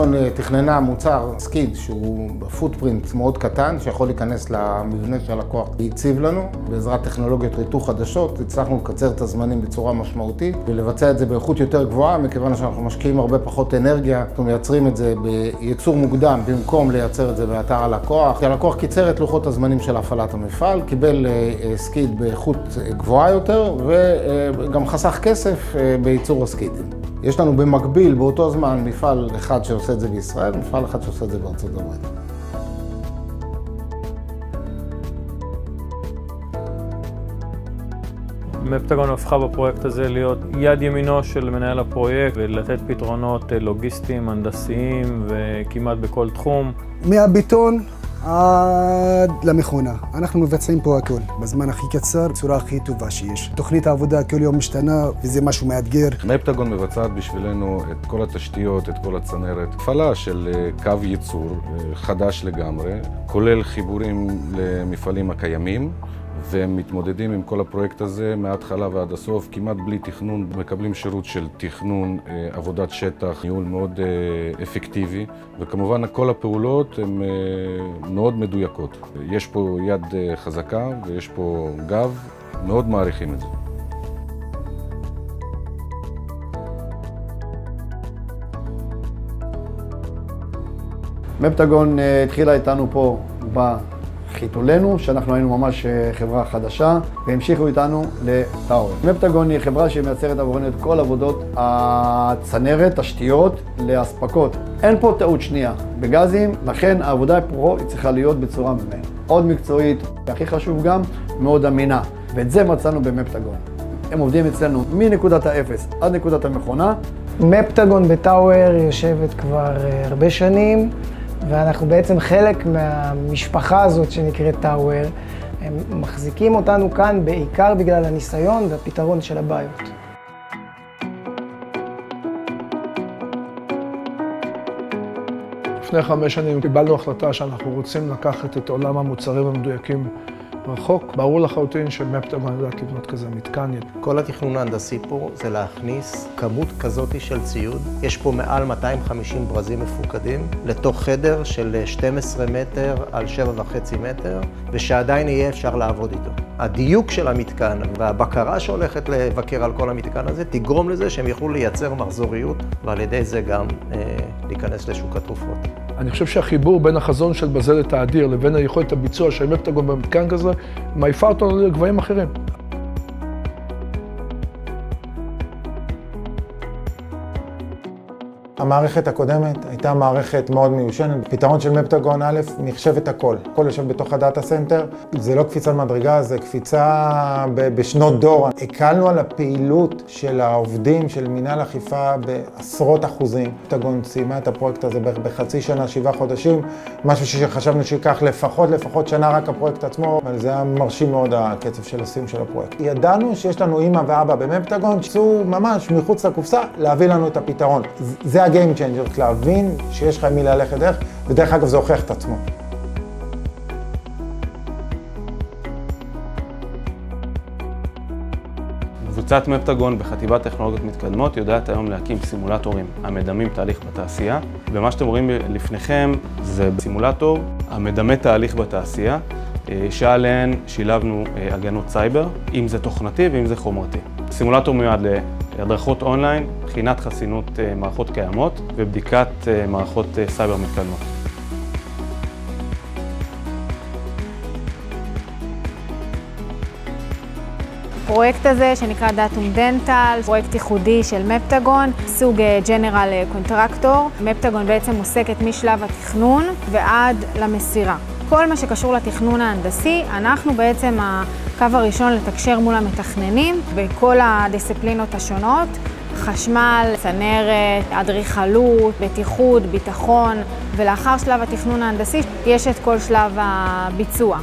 מפטגון תכננה מוצר סקיד שהוא בפוטפרינט מאוד קטן, שיכול להיכנס למבנה של הלקוח. הציב לנו, בעזרת טכנולוגיות ריתוך חדשות, הצלחנו לקצר את הזמנים בצורה משמעותית ולבצע את זה באיכות יותר גבוהה, מכיוון שאנחנו משקיעים הרבה פחות אנרגיה. אנחנו מייצרים את זה בייצור מוקדם במקום לייצר את זה באתר הלקוח. הלקוח קיצר את לוחות הזמנים של הפעלת המפעל, קיבל סקיד באיכות גבוהה יותר וגם חסך כסף בייצור הסקידים. יש לנו במקביל באותו זמן מפעל אחד שעושה את זה בישראל, מפעל אחד שעושה את זה בארצות הברית. מפטגון הפכה בפרויקט הזה להיות יד ימינו של מנהל הפרויקט ולתת פתרונות לוגיסטיים, הנדסיים וכמעט בכל תחום. מהביטון עד למכונה. אנחנו מבצעים פה הכל, בזמן הכי קצר, בצורה הכי טובה שיש. תוכנית העבודה כל יום משתנה, וזה משהו מאתגר. מפטגון מבצעת בשבילנו את כל התשתיות, את כל הצנרת. הפעלה של קו ייצור חדש לגמרי, כולל חיבורים למפעלים הקיימים, והם מתמודדים עם כל הפרויקט הזה מההתחלה ועד הסוף, כמעט בלי תכנון. מקבלים שירות של תכנון, עבודת שטח, ניהול מאוד אפקטיבי, וכמובן כל הפעולות הן מאוד מדויקות. יש פה יד חזקה ויש פה גב, מאוד מעריכים את זה. מפטגון התחילה איתנו פה חיתולנו, שאנחנו היינו ממש חברה חדשה, והמשיכו איתנו לטאוור. מפטגון היא חברה שמייצרת עבורנו את כל עבודות הצנרת, תשתיות, להספקות. אין פה טעות שנייה בגזים, לכן העבודה פה היא צריכה להיות בצורה מאוד מקצועית, והכי חשוב גם, מאוד אמינה. ואת זה מצאנו במפטגון. הם עובדים אצלנו מנקודת האפס עד נקודת המכונה. מפטגון בטאוור יושבת כבר הרבה שנים, ואנחנו בעצם חלק מהמשפחה הזאת שנקראת טאוור. הם מחזיקים אותנו כאן בעיקר בגלל הניסיון והפתרון של הבעיות. לפני 5 שנים קיבלנו החלטה שאנחנו רוצים לקחת את עולם המוצרים המדויקים רחוק. ברור לחלוטין שמפטגון יודעת לבנות כזה מתקן. כל התכנון ההנדסי פה זה להכניס כמות כזאת של ציוד. יש פה מעל 250 ברזים מפוקדים לתוך חדר של 12 מטר על 7.5 מטר, ושעדיין יהיה אפשר לעבוד איתו. הדיוק של המתקן והבקרה שהולכת לבקר על כל המתקן הזה תגרום לזה שהם יוכלו לייצר מחזוריות, ועל ידי זה גם להיכנס לשוק התרופות. אני חושב שהחיבור בין החזון של בזלת האדיר לבין היכולת הביצוע של מפטגון במתקן כזה, מעיפה אותנו לגבהים אחרים. המערכת הקודמת הייתה מערכת מאוד מיושנת. פתרון של מפטגון א' נחשב את הכל. הכל יושב בתוך הדאטה סנטר. זה לא קפיצה מדרגה, זה קפיצה בשנות דור. הקלנו על הפעילות של העובדים של מינהל אכיפה בעשרות אחוזים. מפטגון סיימה את הפרויקט הזה בחצי שנה, 7 חודשים. משהו שחשבנו שיקח לפחות שנה רק הפרויקט עצמו. אבל זה היה מרשים מאוד הקצב של הסיום של הפרויקט. ידענו שיש לנו אמא ואבא במפטגון, שצאו ממש מחוץ לקופסה להביא לנו את הפתרון. זה Game Changer, להבין שיש לך מי ללכת דרך, ודרך אגב זה הוכיח את עצמו. קבוצת מפטגון בחטיבת טכנולוגיות מתקדמות יודעת היום להקים סימולטורים המדמים תהליך בתעשייה, ומה שאתם רואים לפניכם זה סימולטור המדמה תהליך בתעשייה, שעליהן שילבנו הגנות סייבר, אם זה תוכנתי ואם זה חומרתי. סימולטור מיועד להדרכות אונליין, בחינת חסינות מערכות קיימות ובדיקת מערכות סייבר מתקדמות. הפרויקט הזה שנקרא דאטום דנטל, פרויקט ייחודי של מפטגון, סוג ג'נרל קונטרקטור. מפטגון בעצם עוסקת משלב התכנון ועד למסירה. כל מה שקשור לתכנון ההנדסי, אנחנו בעצם הקו הראשון לתקשר מול המתכננים בכל הדיסציפלינות השונות, חשמל, צנרת, אדריכלות, בטיחות, ביטחון, ולאחר שלב התכנון ההנדסי יש את כל שלב הביצוע.